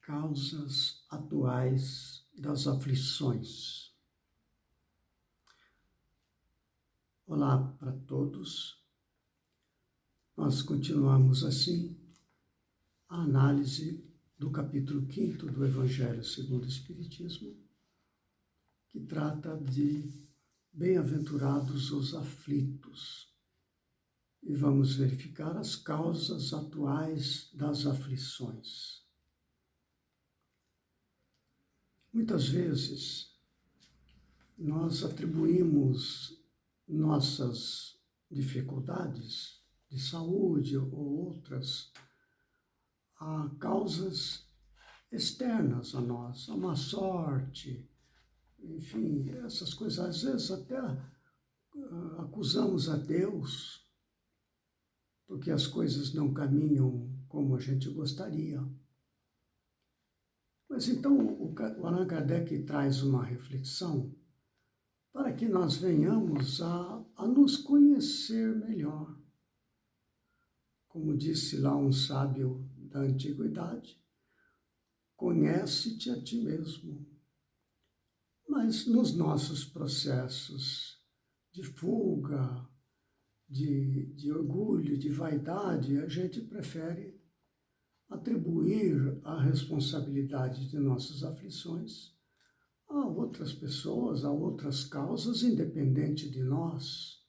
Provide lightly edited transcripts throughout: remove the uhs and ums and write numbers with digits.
causas atuais das aflições. Olá para todos. Nós continuamos assim a análise do capítulo 5º do Evangelho segundo o Espiritismo, que trata de bem-aventurados os aflitos. E vamos verificar as causas atuais das aflições. Muitas vezes, nós atribuímos nossas dificuldades de saúde ou outras a causas externas a nós, a má sorte, enfim, essas coisas. Às vezes até acusamos a Deus porque as coisas não caminham como a gente gostaria. Mas então o Allan Kardec traz uma reflexão para que nós venhamos a nos conhecer melhor. Como disse lá um sábio da antiguidade, conhece-te a ti mesmo. Mas nos nossos processos de fuga, de orgulho, de vaidade, a gente prefere atribuir a responsabilidade de nossas aflições a outras pessoas, a outras causas, independente de nós.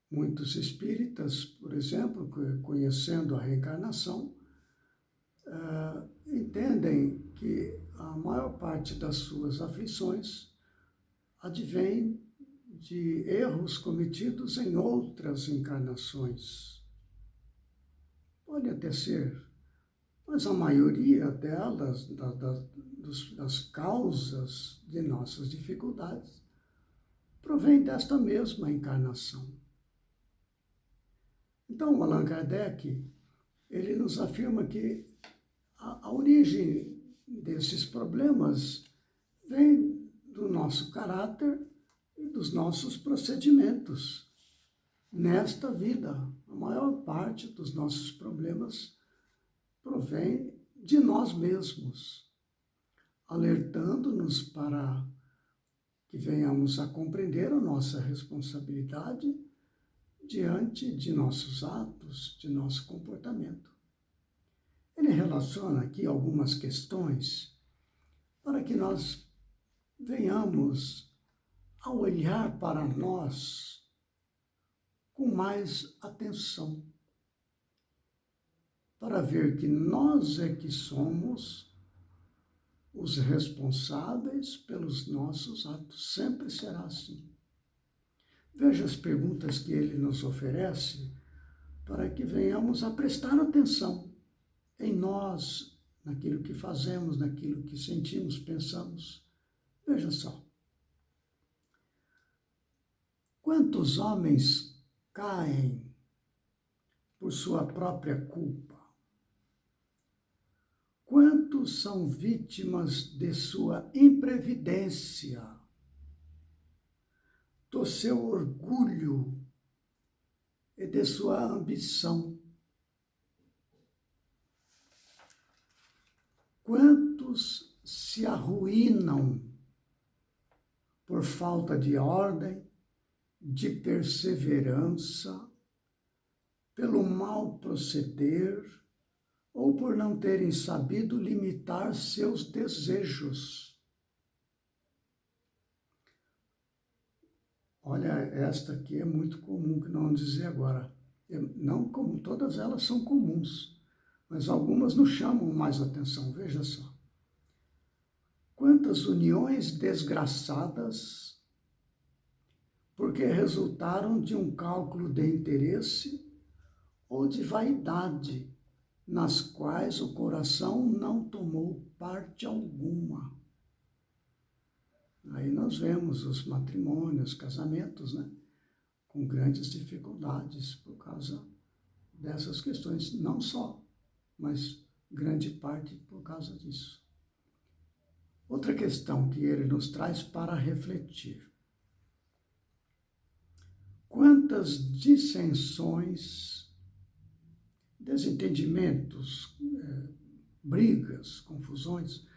Muitos espíritas, por exemplo, conhecendo a reencarnação, entendem que a maior parte das suas aflições advém de erros cometidos em outras encarnações. Pode até ser, mas a maioria delas, das causas de nossas dificuldades, provém desta mesma encarnação. Então, Allan Kardec, ele nos afirma que a origem desses problemas vem do nosso caráter e dos nossos procedimentos. Nesta vida, a maior parte dos nossos problemas provém de nós mesmos, alertando-nos para que venhamos a compreender a nossa responsabilidade diante de nossos atos, de nosso comportamento. Ele relaciona aqui algumas questões para que nós venhamos a olhar para nós com mais atenção, para ver que nós é que somos os responsáveis pelos nossos atos. Sempre será assim. Veja as perguntas que ele nos oferece para que venhamos a prestar atenção em nós, naquilo que fazemos, naquilo que sentimos, pensamos. Veja só. Quantos homens caem por sua própria culpa? Quantos são vítimas de sua imprevidência, do seu orgulho e de sua ambição? Quantos se arruinam por falta de ordem, de perseverança, pelo mau proceder ou por não terem sabido limitar seus desejos? Olha, esta aqui é muito comum, que não vamos dizer agora. Não como todas elas são comuns, mas algumas nos chamam mais atenção. Veja só. Quantas uniões desgraçadas porque resultaram de um cálculo de interesse ou de vaidade, nas quais o coração não tomou parte alguma. Aí nós vemos os matrimônios, casamentos, né, com grandes dificuldades por causa dessas questões. Não só, mas grande parte por causa disso. Outra questão que ele nos traz para refletir. Quantas dissensões, desentendimentos, brigas, confusões,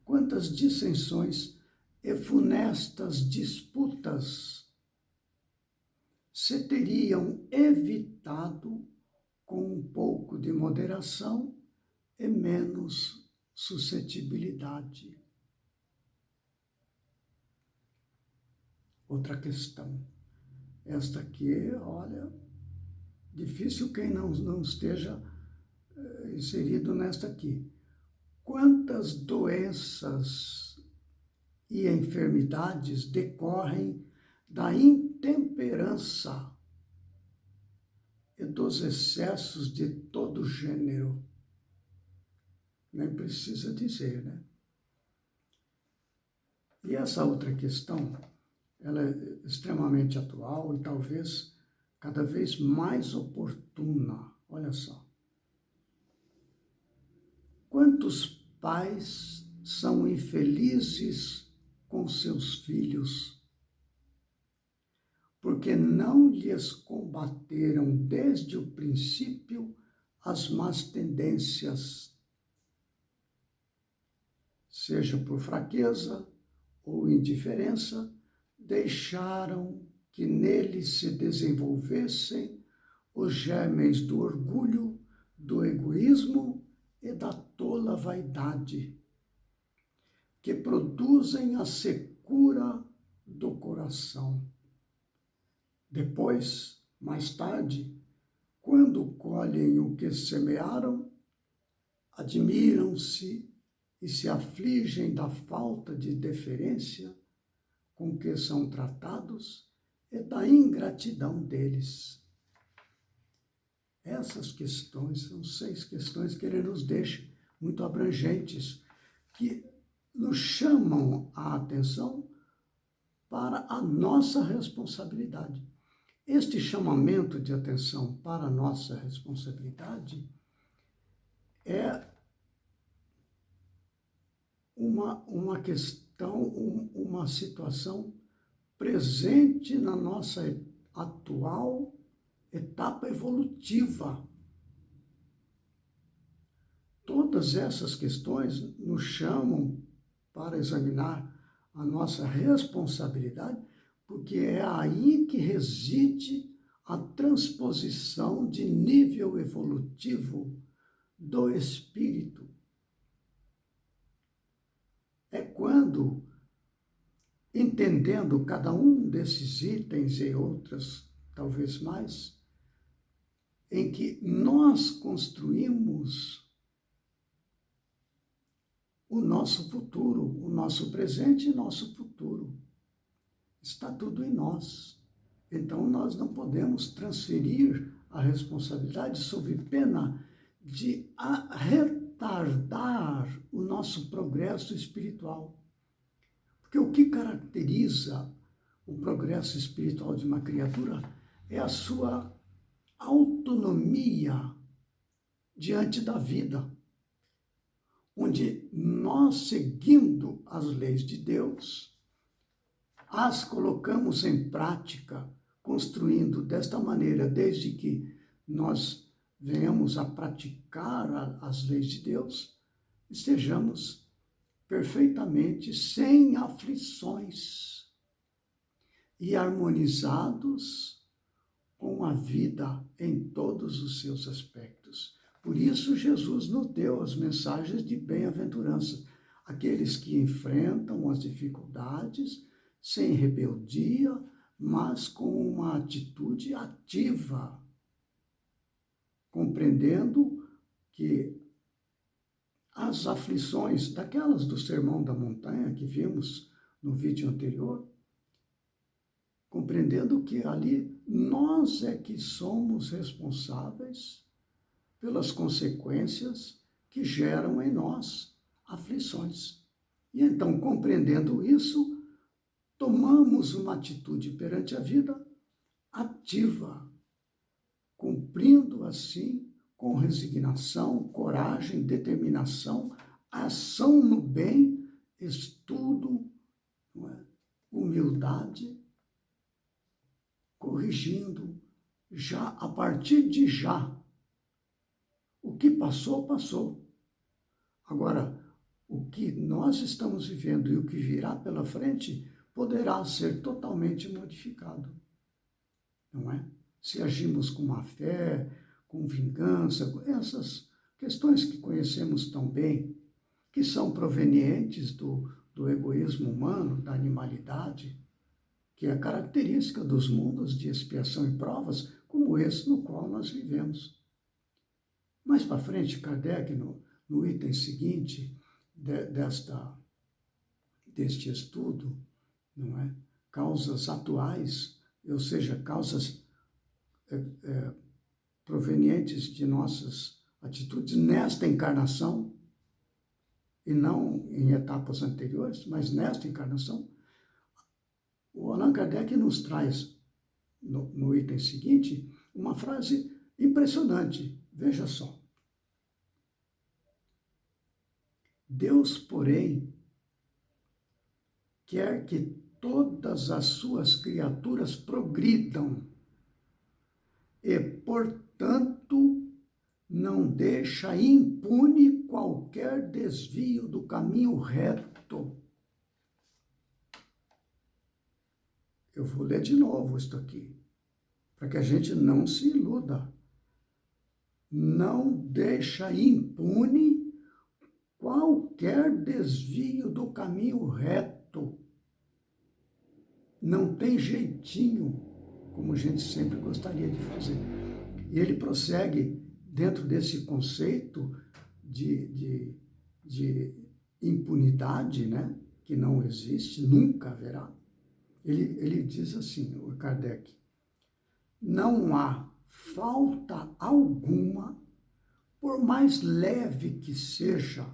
quantas dissensões e funestas disputas se teriam evitado com um pouco de moderação e menos suscetibilidade. Outra questão. Esta aqui, olha, difícil quem não esteja inserido nesta aqui. Quantas doenças e enfermidades decorrem da intemperança e dos excessos de todo gênero? Nem precisa dizer, né? E essa outra questão, ela é extremamente atual e talvez cada vez mais oportuna. Olha só. Quantos pais são infelizes com seus filhos porque não lhes combateram desde o princípio as más tendências, seja por fraqueza ou indiferença, deixaram que neles se desenvolvessem os germens do orgulho, do egoísmo e da tola vaidade, que produzem a secura do coração. Depois, mais tarde, quando colhem o que semearam, admiram-se e se afligem da falta de deferência com que são tratados e da ingratidão deles. Essas questões são 6 questões que ele nos deixa muito abrangentes, que nos chamam a atenção para a nossa responsabilidade. Este chamamento de atenção para a nossa responsabilidade é uma questão, uma situação presente na nossa atual etapa evolutiva. Todas essas questões nos chamam para examinar a nossa responsabilidade, porque é aí que reside a transposição de nível evolutivo do espírito. É quando, entendendo cada um desses itens e outras, talvez mais, em que nós construímos o nosso futuro, o nosso presente e nosso futuro. Está tudo em nós. Então, nós não podemos transferir a responsabilidade sob pena de retardar o nosso progresso espiritual. Porque o que caracteriza o progresso espiritual de uma criatura é a sua autonomia diante da vida, onde nós, seguindo as leis de Deus, as colocamos em prática, construindo desta maneira, desde que nós venhamos a praticar as leis de Deus, estejamos perfeitamente sem aflições e harmonizados com a vida em todos os seus aspectos. Por isso, Jesus nos deu as mensagens de bem-aventurança, aqueles que enfrentam as dificuldades sem rebeldia, mas com uma atitude ativa, compreendendo que as aflições, daquelas do Sermão da Montanha que vimos no vídeo anterior, compreendendo que ali nós é que somos responsáveis pelas consequências que geram em nós aflições. E então, compreendendo isso, tomamos uma atitude perante a vida ativa, cumprindo assim com resignação, coragem, determinação, ação no bem, estudo, humildade, corrigindo já a partir de já. O que passou, passou. Agora, o que nós estamos vivendo e o que virá pela frente poderá ser totalmente modificado, não é? Se agimos com má fé, com vingança, com essas questões que conhecemos tão bem, que são provenientes do egoísmo humano, da animalidade, que é característica dos mundos de expiação e provas, como esse no qual nós vivemos. Mais para frente, Kardec, no item seguinte deste estudo, não é? Causas atuais, ou seja, causas provenientes de nossas atitudes nesta encarnação, e não em etapas anteriores, mas nesta encarnação, o Allan Kardec nos traz, no item seguinte, uma frase impressionante. Veja só. Deus, porém, quer que todas as suas criaturas progridam e, portanto, não deixa impune qualquer desvio do caminho reto. Eu vou ler de novo isto aqui, para que a gente não se iluda. Não deixa impune qualquer desvio do caminho reto. Não tem jeitinho, como a gente sempre gostaria de fazer. E ele prossegue dentro desse conceito de impunidade, né? Que não existe, nunca haverá. Ele diz assim, o Kardec, não há falta alguma, por mais leve que seja,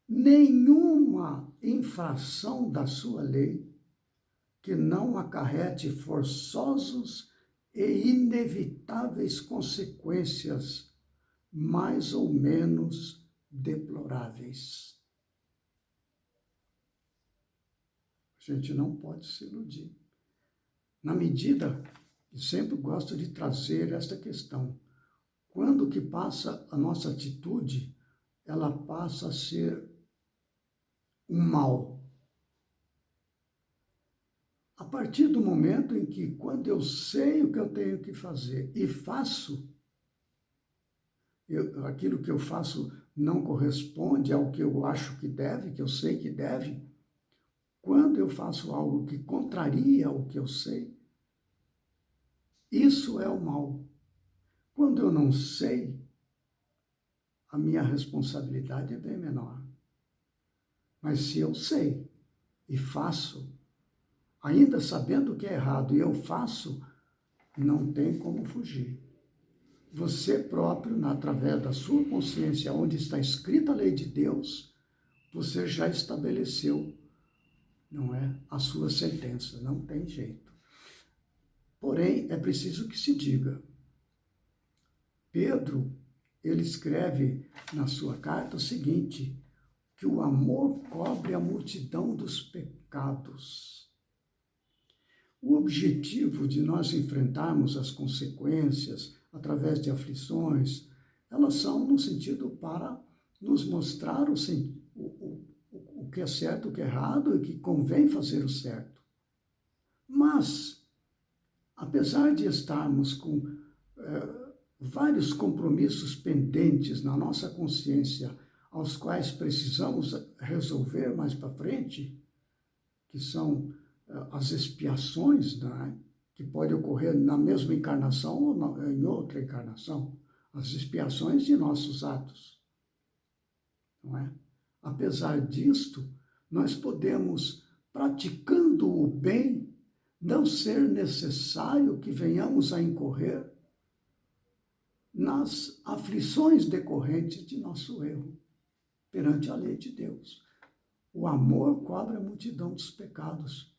nenhuma infração da sua lei que não acarrete forçosos e inevitáveis consequências mais ou menos deploráveis. A gente não pode se iludir. Na medida, e sempre gosto de trazer esta questão, quando que passa a nossa atitude, ela passa a ser um mal. A partir do momento em que, quando eu sei o que eu tenho que fazer e faço, aquilo que eu faço não corresponde ao que eu acho que deve, que eu sei que deve, quando eu faço algo que contraria o que eu sei, isso é o mal. Quando eu não sei, a minha responsabilidade é bem menor. Mas se eu sei e faço, ainda sabendo que é errado, e eu faço, não tem como fugir. Você próprio, através da sua consciência, onde está escrita a lei de Deus, você já estabeleceu, não é, a sua sentença, não tem jeito. Porém, é preciso que se diga. Pedro, ele escreve na sua carta o seguinte, que o amor cobre a multidão dos pecados. O objetivo de nós enfrentarmos as consequências através de aflições, elas são no sentido para nos mostrar o que é certo, o que é errado e que convém fazer o certo. Mas, apesar de estarmos com vários compromissos pendentes na nossa consciência, aos quais precisamos resolver mais para frente, que são as expiações, né, que pode ocorrer na mesma encarnação ou em outra encarnação, as expiações de nossos atos, não é? Apesar disto, nós podemos, praticando o bem, não ser necessário que venhamos a incorrer nas aflições decorrentes de nosso erro perante a lei de Deus. O amor cobre a multidão dos pecados.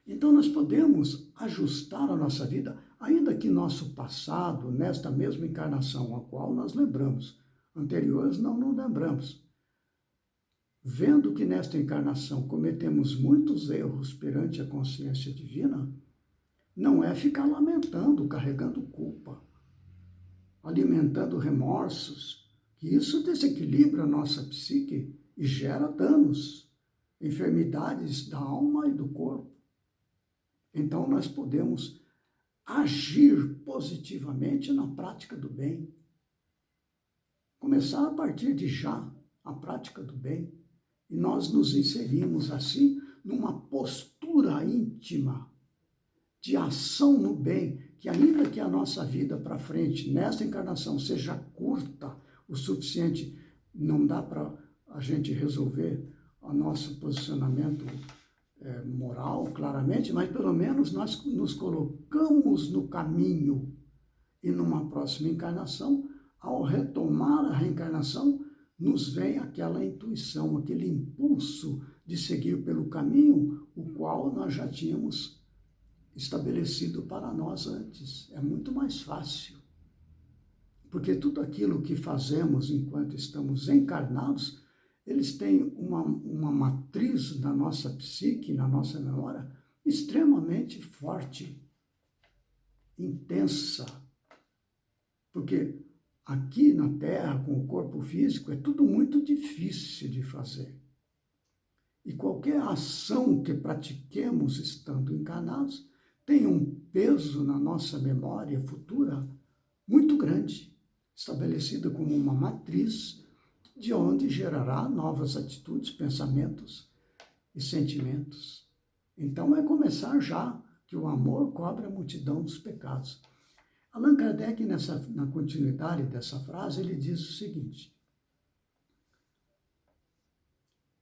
Então nós podemos ajustar a nossa vida, ainda que nosso passado, nesta mesma encarnação, a qual nós lembramos, anteriores não nos lembramos. Vendo que nesta encarnação cometemos muitos erros perante a consciência divina, não é ficar lamentando, carregando culpa, alimentando remorsos, que isso desequilibra a nossa psique e gera danos, enfermidades da alma e do corpo. Então, nós podemos agir positivamente na prática do bem. Começar a partir de já a prática do bem. E nós nos inserimos assim numa postura íntima de ação no bem, que ainda que a nossa vida para frente, nesta encarnação, seja curta o suficiente, não dá para a gente resolver o nosso posicionamento moral, claramente, mas pelo menos nós nos colocamos no caminho e numa próxima encarnação, ao retomar a reencarnação, nos vem aquela intuição, aquele impulso de seguir pelo caminho, o qual nós já tínhamos estabelecido para nós antes. É muito mais fácil. Porque tudo aquilo que fazemos enquanto estamos encarnados, eles têm uma matriz na nossa psique, na nossa memória, extremamente forte, intensa. Porque aqui na Terra, com o corpo físico, é tudo muito difícil de fazer. E qualquer ação que pratiquemos estando encarnados tem um peso na nossa memória futura muito grande, estabelecida como uma matriz de onde gerará novas atitudes, pensamentos e sentimentos. Então é começar já, que o amor cobre a multidão dos pecados. Allan Kardec, na continuidade dessa frase, ele diz o seguinte: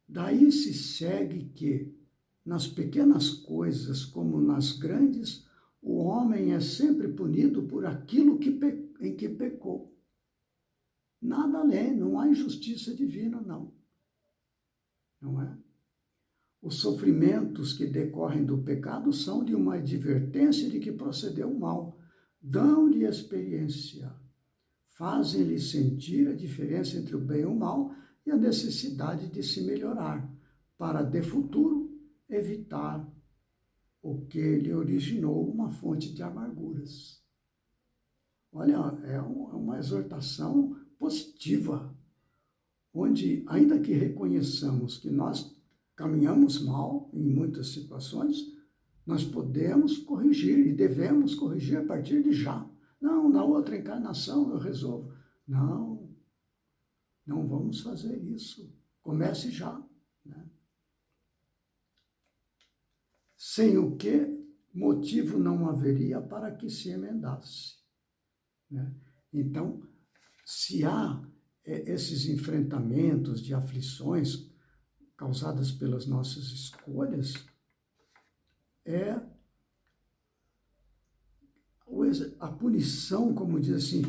daí se segue que, nas pequenas coisas como nas grandes, o homem é sempre punido por aquilo em que pecou. Nada além, não há injustiça divina, não. Não é? Os sofrimentos que decorrem do pecado são de uma advertência de que procedeu mal, dão-lhe experiência, fazem-lhe sentir a diferença entre o bem e o mal e a necessidade de se melhorar, para de futuro evitar o que lhe originou uma fonte de amarguras. Olha, é uma exortação positiva, onde, ainda que reconheçamos que nós caminhamos mal em muitas situações, nós podemos corrigir e devemos corrigir a partir de já. Não, na outra encarnação eu resolvo. Não, não vamos fazer isso. Comece já. Né? Sem o que motivo não haveria para que se emendasse. Né? Então, se há esses enfrentamentos de aflições causadas pelas nossas escolhas, a punição, como diz assim,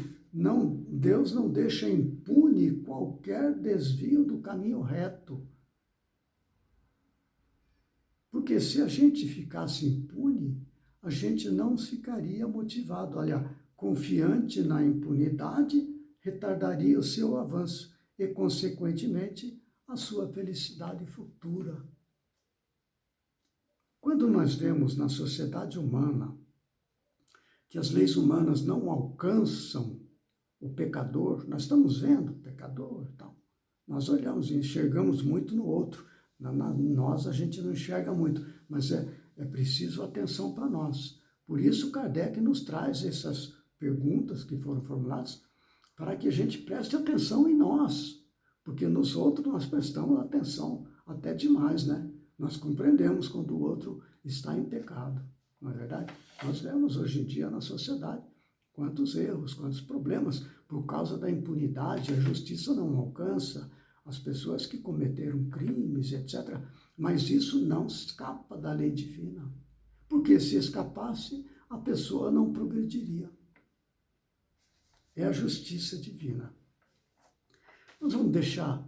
Deus não deixa impune qualquer desvio do caminho reto. Porque se a gente ficasse impune, a gente não ficaria motivado. Olha, confiante na impunidade, retardaria o seu avanço e, consequentemente, a sua felicidade futura. Quando nós vemos na sociedade humana que as leis humanas não alcançam o pecador, nós estamos vendo o pecador, tal. Nós olhamos e enxergamos muito no outro. Nós a gente não enxerga muito, mas é preciso atenção para nós. Por isso Kardec nos traz essas perguntas que foram formuladas para que a gente preste atenção em nós, porque nos outros nós prestamos atenção até demais, né? Nós compreendemos quando o outro está em pecado, não é verdade? Nós vemos hoje em dia na sociedade quantos erros, quantos problemas por causa da impunidade, a justiça não alcança as pessoas que cometeram crimes, etc. Mas isso não escapa da lei divina, porque se escapasse, a pessoa não progrediria. É a justiça divina. Nós vamos deixar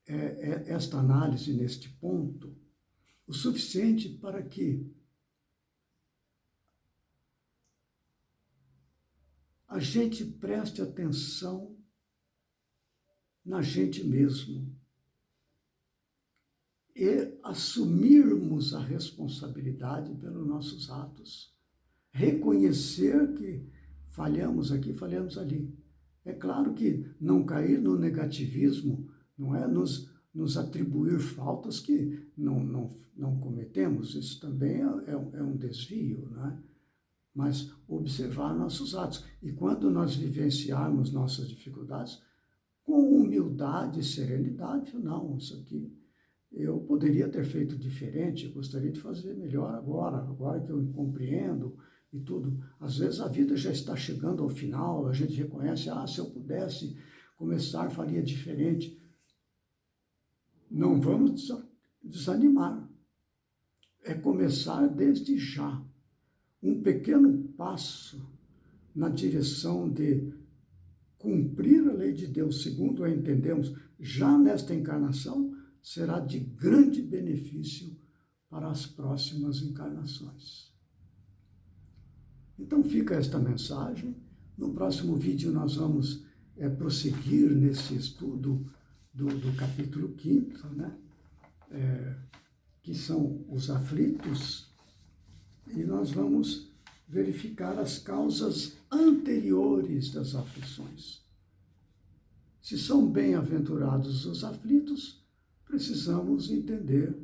esta análise neste ponto o suficiente para que a gente preste atenção na gente mesmo e assumirmos a responsabilidade pelos nossos atos. Reconhecer que falhamos aqui, falhamos ali. É claro que não cair no negativismo não é nos atribuir faltas que não cometemos, isso também é um desvio, não é? Mas observar nossos atos. E quando nós vivenciarmos nossas dificuldades, com humildade e serenidade, não, isso aqui eu poderia ter feito diferente, eu gostaria de fazer melhor agora que eu compreendo e tudo. Às vezes a vida já está chegando ao final, a gente reconhece, se eu pudesse começar, faria diferente. Não vamos desanimar. É começar desde já. Um pequeno passo na direção de cumprir a lei de Deus, segundo a entendemos, já nesta encarnação, será de grande benefício para as próximas encarnações. Então fica esta mensagem. No próximo vídeo nós vamos prosseguir nesse estudo do capítulo 5º, né? Que são os aflitos, e nós vamos verificar as causas anteriores das aflições. Se são bem-aventurados os aflitos, precisamos entender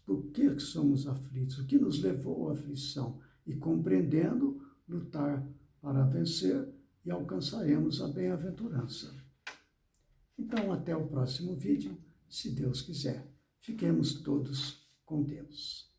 por que somos aflitos, o que nos levou à aflição, e compreendendo, lutar para vencer e alcançaremos a bem-aventurança. Então, até o próximo vídeo, se Deus quiser. Fiquemos todos com Deus.